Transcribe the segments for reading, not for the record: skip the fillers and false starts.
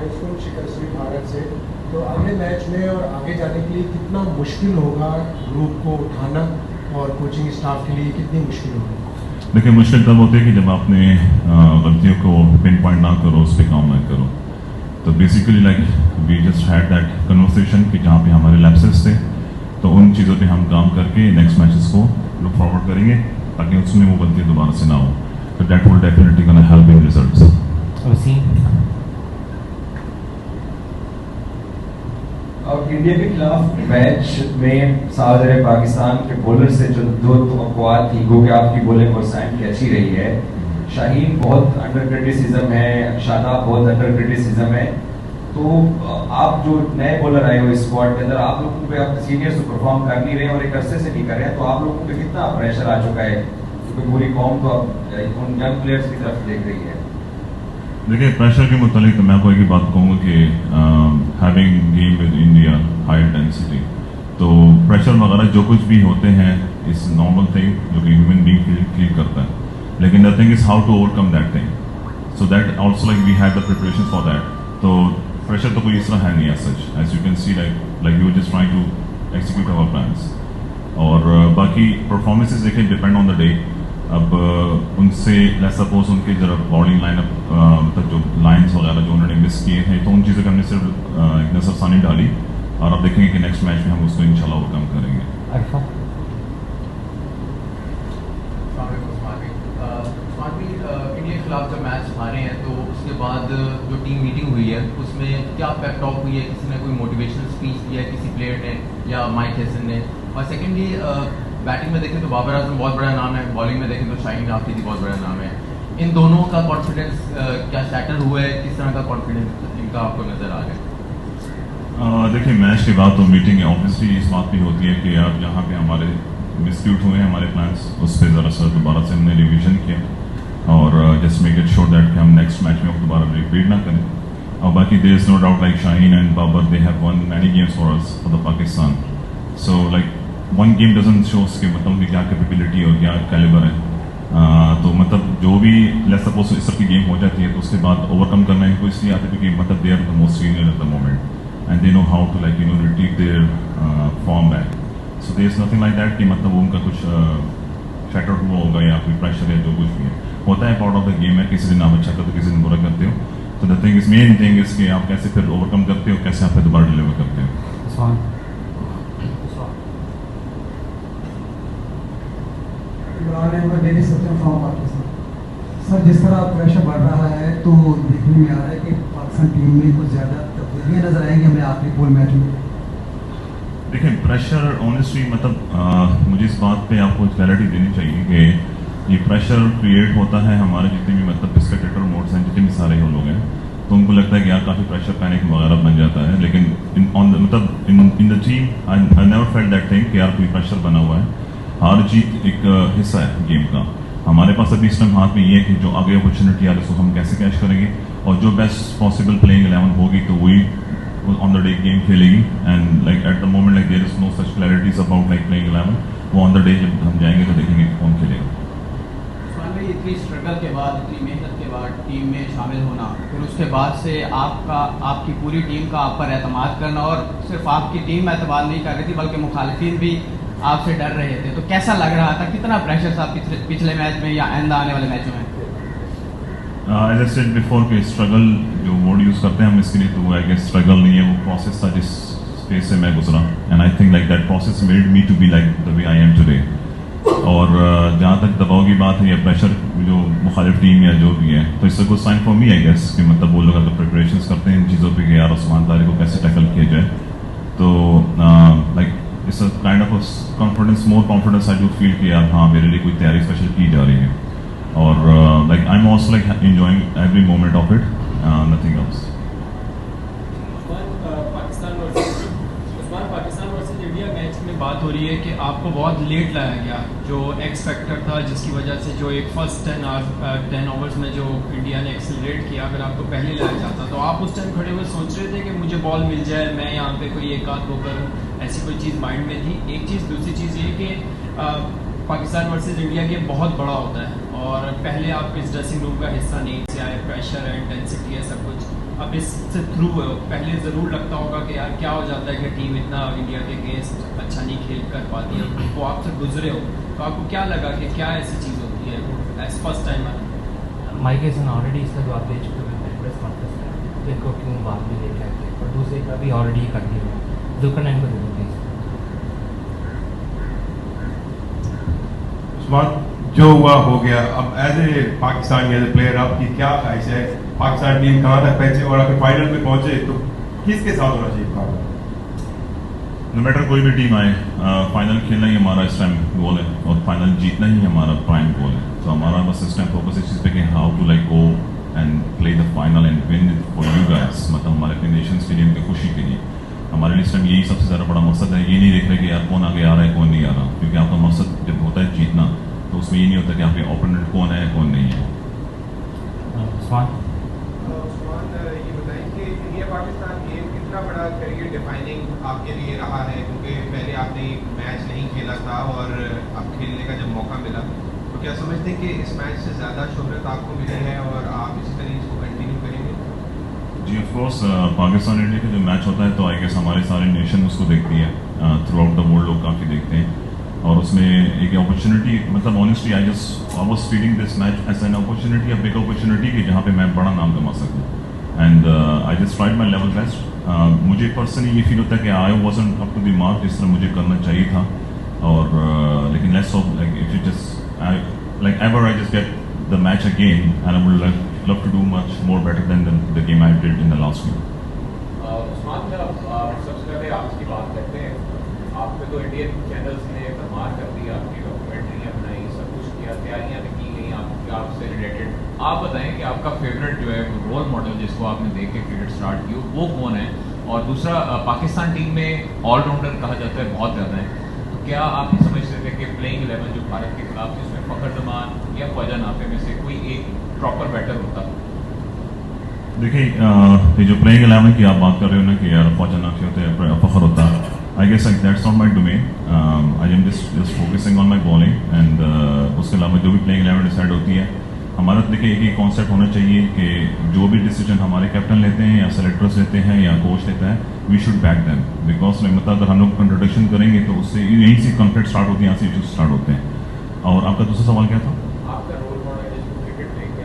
Milestone शिकस्त हुई भारत से, तो अगले मैच में और आगे जाने के लिए कितना मुश्किल होगा ग्रुप को उठाना और कोचिंग स्टाफ के लिए कितनी मुश्किल होगी? देखिए, मुश्किल तब होती है कि जब आपने गलतियों को पिन पॉइंट ना करो, उस पर काम ना करो। तो basically like we just had that conversation कि जहाँ पे हमारे लैप्सेस थे, तो उन चीज़ों पे हम काम करके नेक्स्ट मैचेस को लुक फॉरवर्ड करेंगे ताकि उसमें वो गलती दोबारा से ना हो। तो that will definitely gonna help in results. और इंडिया के खिलाफ मैच में साउथ अरेबिया पाकिस्तान के बॉलर से जो दो तवक्कुआत थी वो कि आपकी बॉलिंग और साइड की अच्छी रही है। शाहीन बहुत अंडर क्रिटिसिज्म है, शादाब बहुत अंडर क्रिटिसिज्म है। तो आप जो नए बॉलर आए हो इस स्क्वाड के अंदर, आप लोगों पे आप सीनियर्स तो परफॉर्म कर नहीं रहे और एक अरसे से नहीं कर रहे हैं, तो आप लोगों पे कितना प्रेशर आ चुका है क्योंकि पूरी कौम तो अब उन यंग प्लेयर्स की तरफ देख रही है? देखिए, प्रेशर के मुतालिक तो मैं आपको एक ही बात कहूँगा कि having game with India high intensity, तो प्रेशर वगैरह जो कुछ भी होते हैं इस नॉर्मल थिंग जो कि ह्यूमन बीइंग फील करता है, लेकिन the thing is how to overcome that thing. So that also like we had the preparation for that. तो प्रेशर तो कोई इस तरह है नहीं as such, as you can see like we were just trying to execute our plans. और बाकी performances देखें डिपेंड ऑन द डे। अब उनसे लेट्स सपोज उनके जरा बॉलिंग लाइनअप मतलब जो लाइंस वगैरह जो उन्होंने मिस किए हैं, तो उन चीज़ों पर हमने सिर्फ एक नजरसानी डाली और अब देखेंगे कि नेक्स्ट मैच में हम उसको इंशाल्लाह ओवरकम करेंगे। इंडिया के खिलाफ जब मैच हारे हैं तो उसके बाद जो टीम मीटिंग हुई है उसमें क्या पेप टॉक हुई है? किसी ने कोई मोटिवेशनल स्पीच दिया है किसी प्लेयर ने या माइक हैसन ने? और सेकेंडली बैटिंग में देखें तो बाबर आजम बहुत बड़ा नाम है, बॉलिंग में देखें तो शाहीन आफरीदी बहुत बड़ा नाम है। इन दोनों का कॉन्फिडेंस क्या शैटर हुआ है? किस तरह का कॉन्फिडेंस इनका आपको नजर आ गया? देखिए, मैच के बाद तो मीटिंग ऑब्वियसली इस बात भी होती है कि यार जहाँ पे हमारे मिसट्यूट हुए हैं हमारे प्लान्स, उस पर ज़रा सा दोबारा से हमने रिविजन किया और just make it sure that कि हम नेक्स्ट मैच में दोबारा रिपीट ना करें। और बाकी there is no doubt like Shaheen and Babar they have won many games for us for the Pakistan. So like one game doesn't shows कि मतलब उनकी क्या कैपेबिलिटी और क्या कैलिबर है। तो मतलब जो भी लेट्स सपोज इस तरह की गेम हो जाती है तो उसके बाद ओवरकम करना है, तो इसलिए आते हैं कि मतलब they are the most senior at the moment and they know how to like retrieve their form back. So there is nothing like that कि मतलब उनका कुछ शैटर हुआ होगा या कोई प्रेशर है, जो कुछ भी है होता है, पार्ट ऑफ द गेम है। किसी दिन आप अच्छा करते हो, किसी दिन बुरा करते हो। तो the thing is main thing is कि आप कैसे फिर ओवरकम करते हो, कैसे आप फिर दोबारा डिलीवर करते हो। सर, जिस तरह प्रेशर बढ़ रहा है तो देखने में आ रहा है कि पाकिस्तान टीम में कुछ ज़्यादा तब्दीलियाँ नजर आएंगी हमें आखिरी पूल मैच में। देखिए, प्रेशर ऑनेस्टली मतलब मुझे इस बात पे आपको क्लैरिटी देनी चाहिए कि ये प्रेशर क्रिएट होता है हमारे जितने भी मतलब स्पेक्टेटर मोड्स हैं, जितने भी सारे लोग हैं, तो उनको लगता है कि यार काफ़ी प्रेशर पैनिक वगैरह बन जाता है। लेकिन in the team I never felt that thing कि यार कोई प्रेशर बना हुआ है। हार जीत एक हिस्सा है गेम का। हमारे पास अभी इस टाइम हाथ में ये है कि जो आगे अपॉर्चुनिटी आ रही है उसको हम कैसे कैच करेंगे और जो बेस्ट पॉसिबल प्लेइंग 11 होगी तो वही ऑन द डे गेम खेलेगी। And like at the moment like there is no such clarities about like playing 11। वो ऑन द डे जब हम जाएंगे तो देखेंगे कौन खेलेगा। इतनी स्ट्रगल के बाद, इतनी मेहनत के बाद टीम में शामिल होना, फिर उसके बाद से आपकी पूरी टीम का आप पर एतमाद करना, और सिर्फ आपकी टीम एतमाद नहीं कर रही थी बल्कि मुखालिफिन भी आपसे डर रहे थे, तो कैसा लग रहा था? कितना प्रेशर था पिछले मैच में या आइंदा आने वाले मैचों में? एज आई सेड बिफोर कि स्ट्रगल जो वर्ड यूज़ करते हैं हम इसके लिए, तो वो है कि स्ट्रगल नहीं है, वो प्रोसेस था जिस फेज से मैं गुजरा। And I think like that process made me to be like the way I am today. और जहाँ तक दबाव की बात है या प्रेशर जो मुखालिफ टीम या जो भी है, तो इससे कुछ sign for me I guess कि मतलब वो लोग अगर प्रिपरेशंस करते हैं इन चीज़ों पे कि यार उस्मान तारिक को कैसे टैकल किया जाए, तो like it's a kind of confidence, more confidence I do feel कि यार हाँ मेरे लिए कोई तैयारी स्पेशल की जा रही है। और like I am also like enjoying every moment of it, nothing else. Pakistan versus India match में बात हो रही है कि आपको बहुत लेट लाया गया, जो एक्स फैक्टर था जिसकी वजह से जो एक फर्स्ट 10 ओवर्स में जो इंडिया ने एक्सेलरेट किया, अगर आपको पहले लाया जाता तो आप उस टाइम खड़े हुए सोच रहे थे कि मुझे बॉल मिल जाए, मैं यहाँ पे कोई एक आध वो करूँ, ऐसी कोई चीज़ माइंड में थी? एक चीज़। दूसरी चीज़ ये कि पाकिस्तान वर्सेस इंडिया गेम बहुत बड़ा होता है और पहले आप इस ड्रेसिंग रूम का हिस्सा नहीं थे, आए प्रेशर है, इंटेंसिटी है, सब कुछ अब इससे थ्रू है। पहले ज़रूर लगता होगा कि यार क्या हो जाता है कि टीम इतना इंडिया के अगेंस्ट अच्छा नहीं खेल कर पाती है, वो आपसे गुजरे हो तो आपको क्या लगा कि क्या ऐसी चीज़ होती है as first timer? Mike Tyson already इसका जवाब दे चुके हैं प्रेस कॉन्फ्रेंस में, देखो क्यों बाद में लेके आए थे, और दूसरे का भी ऑलरेडी कर दिया जुल्करनैन को दे दो प्लीज। उस्मान, जो हुआ हो गया, अब as a Pakistan as a player आपकी क्या ख्वाहिश है? पाकिस्तान टीम कहाँ तक पहुंचे और अगर फाइनल में पहुंचे तो किसके साथ होना चाहिए मुकाबला? नो मैटर कोई भी टीम आए, फाइनल खेलना ही हमारा इस टाइम गोल है और फाइनल जीतना ही हमारा प्राइम गोल है। तो हमारा बस इस टाइम फोकस इस चीज़ पे कि how to like go and play the final and win it for you guys, मतलब हमारे अपने नेशंस के लिए, उनकी खुशी के लिए। हमारे लिए इस टाइम यही सबसे ज़्यादा बड़ा मकसद है। ये नहीं देख रहे कि यार कौन आगे आ रहा है कौन नहीं आ रहा, क्योंकि आपका मकसद जब होता है जीतना तो उसमें ये नहीं होता कि आपके ओपोनेंट कौन है कौन नहीं है। उस्मान, ये बताएं कि इंडिया पाकिस्तान गेम कितना बड़ा करियर डिफाइनिंग आपके लिए रहा है, क्योंकि पहले आपने मैच नहीं खेला था और अब खेलने का जब मौका मिला तो क्या समझते हैं कि इस मैच से ज़्यादा शोहरत आपको मिली है और आप इसी तरह इसको कंटिन्यू करेंगे? जी ऑफ कोर्स, पाकिस्तान इंडिया का जो मैच होता है तो आई गेस हमारे सारे नेशन उसको देखती है, थ्रू आउट द वर्ल्ड लोग काफ़ी देखते हैं और उसमें एक अपॉर्चुनिटी, मतलब honestly I was feeling this match as an opportunity, a big opportunity कि जहाँ पे मैं बड़ा नाम कमा सकूँ and I just tried my level best. मुझे पर्सनली ये फील होता है कि I wasn't up to the mark जिस तरह मुझे करना चाहिए था और लेकिन let's hope like if you just like ever I just get the match again and I would love to do much more better than the game I did in the last game. Usman, जब सबसे पहले आपकी बात करते हैं, आप पे तो इंडियन चैनल्स ने कमाल कर दी, आपकी डॉक्यूमेंट्रियाँ बनाई, सब कुछ किया, तैयारियाँ भी की गई आपसे रिलेटेड। आप बताएं कि आपका फेवरेट जो है रोल मॉडल जिसको आपने देख के क्रिकेट स्टार्ट की वो कौन है? और दूसरा, पाकिस्तान टीम में ऑलराउंडर कहा जाता है बहुत ज़्यादा है, तो क्या आप नहीं समझते थे कि प्लेइंग 11 जो भारत के खिलाफ थी उसमें फ़खर जमान या ख्वाजा नाफे में से कोई एक प्रॉपर बैटर होता? देखिए, ये जो प्लेइंग 11 की आप बात कर रहे हो ना कि यार ख्वाजा नाफे होते हैं, फ़खर होता है, I guess like that's not my domain. I am just focusing on my bowling and उसके अलावा जो भी प्लेइंग 11 डिसाइड होती है हमारा, देखिए एक ही कॉन्सेप्ट होना चाहिए कि जो भी डिसीजन हमारे कैप्टन लेते हैं या सेलेक्टर्स लेते हैं या कोच लेता है, we should back them, because मतलब अगर हम लोग कंट्रोडिक्शन करेंगे तो उससे यहीं से कॉन्फ्लिक्ट स्टार्ट होती है, यहाँ से इशू स्टार्ट होते हैं। और आपका दूसरा सवाल क्या था? आपका रोल मॉडल जिसको क्रिकेट लेके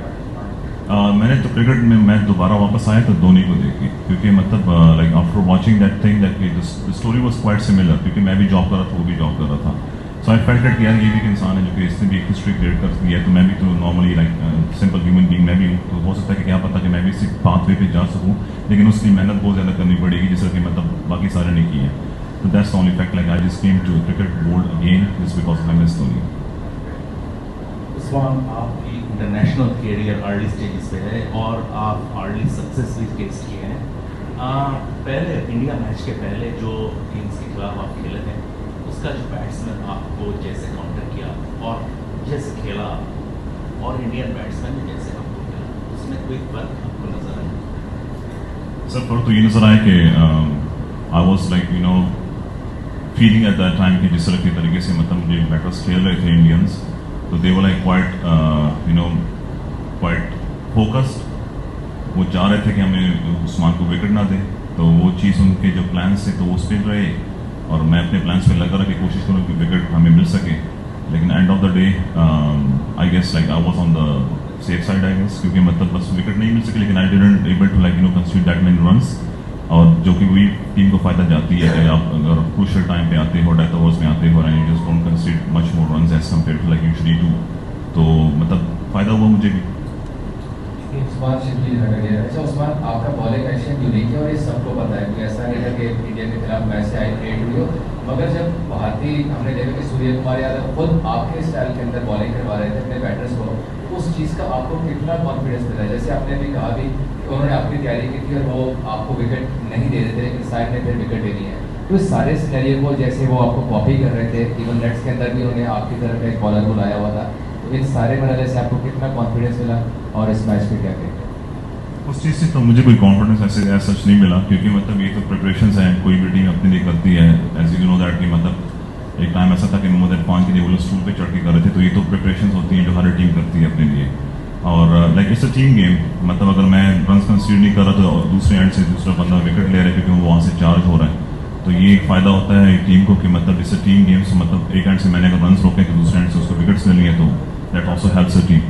मैंने तो क्रिकेट में मैं दोबारा वापस आया तो धोनी को देखी, क्योंकि मतलब like after watching that thing that the story was quite similar, क्योंकि मैं भी जॉब कर रहा था, वो भी जॉब कर रहा था। सो आई फेल्ट दैट यार ये भी एक इंसान है जो कि इसने भी एक हिस्ट्री क्रिएट कर दी है, तो मैं भी तो normally like simple human being मैं भी हूँ, तो हो सकता है कि क्या पता कि मैं भी इसी पाथवे पे जा सकूँ, लेकिन उसकी मेहनत बहुत ज़्यादा करनी पड़ेगी जिस तरह की मतलब बाकी सारे ने की है। तो that's the only fact, like I just came to cricket board again just because of MS Dhoni. Usman, आपकी इंटरनेशनल कैरियर अर्ली स्टेजेस पे है और आप अर्ली सक्सेस भी टेस्ट किए हैं। पहले इंडिया मैच के पहले जो टीम्स के खिलाफ आप खेले थे, उसका जो बैट्समैन आपको जैसे काउंटर किया और जैसे खेला और इंडियन बैट्समैन ने जैसे आपको खेला, उसमें कोई फर्क आपको नजर आया? सर फर्क तो ये नजर आया कि I was like you know feeling at that time कि जिस तरह के तरीके से मतलब मुझे बैटर्स खेल रहे थे इंडियंस, तो they were like quite you know quite focused, वो चाह रहे थे कि हमें उस्मान को विकेट ना दे, तो वो चीज़ उनके जो प्लान्स थे तो वो उस पर रहे और मैं अपने प्लान्स पे लगा रहा कि कोशिश करूँ कि विकेट हमें मिल सके, लेकिन end of the day I guess like I was on the safe side I guess, क्योंकि मतलब बस विकेट नहीं मिल सके, लेकिन I didn't able to like you know concede that many runs, और जो कि वही टीम को फायदा जाती है कि आप अगर क्रूशियल टाइम पे आते हो, डेथ ओवर्स में आते हो and you just don't concede much more runs as compare to like usually do, तो मतलब फायदा हुआ मुझे भी। उस्मान शिवजी नगर गया। अच्छा उस्मान, आपका बॉलिंग एक्शन यूनिक है और ये सबको पता है, कोई ऐसा नहीं था कि इंडिया के खिलाफ मैच से आई क्रिएट हुई हो, मगर जब भारतीय हमने देखा कि सूर्य कुमार यादव खुद आपके स्टाइल के अंदर बॉलिंग करवा रहे थे अपने बैटर्स को, उस चीज़ का आपको कितना कॉन्फिडेंस मिला? जैसे आपने भी कहा भी कि उन्होंने आपकी तैयारी की थी और वो आपको विकेट नहीं दे रहे थे, लेकिन साइड ने फिर विकेट देनी है, तो इस सारे सिनेरियो को जैसे वो आपको कॉपी कर रहे थे, इवन नेट्स के अंदर भी उन्होंने आपकी तरफ एक बॉलर को लाया हुआ था, तो इन सारे मरहले से आपको कितना कॉन्फिडेंस मिला और इस मैच पे क्या कहेंगे? उस चीज़ से तो मुझे कोई कॉन्फिडेंस ऐसे सच नहीं मिला, क्योंकि मतलब ये तो प्रिपरेशंस हैं, कोई भी टीम अपने लिए करती है, एज यू नो दैट कि मतलब एक टाइम ऐसा था कि मोहम्मद इरफान के लिए वो लोग स्टूल पे चढ़ के कर रहे थे। तो ये तो प्रिपरेशन होती हैं जो हर टीम करती है अपने लिए। और like it's a team game, मतलब अगर मैं रन कंसीडर नहीं कर रहा तो दूसरे एंड से दूसरा बंदा विकेट ले रहा है क्योंकि वो वहाँ से चार्ज हो रहा है। तो ये एक फ़ायदा होता है एक टीम को कि मतलब इट्स अ टीम गेम। मतलब एक एंड से मैंने अगर रन रोके तो दूसरे एंड से उसको विकेट्स लेनी है तो that also helps a team.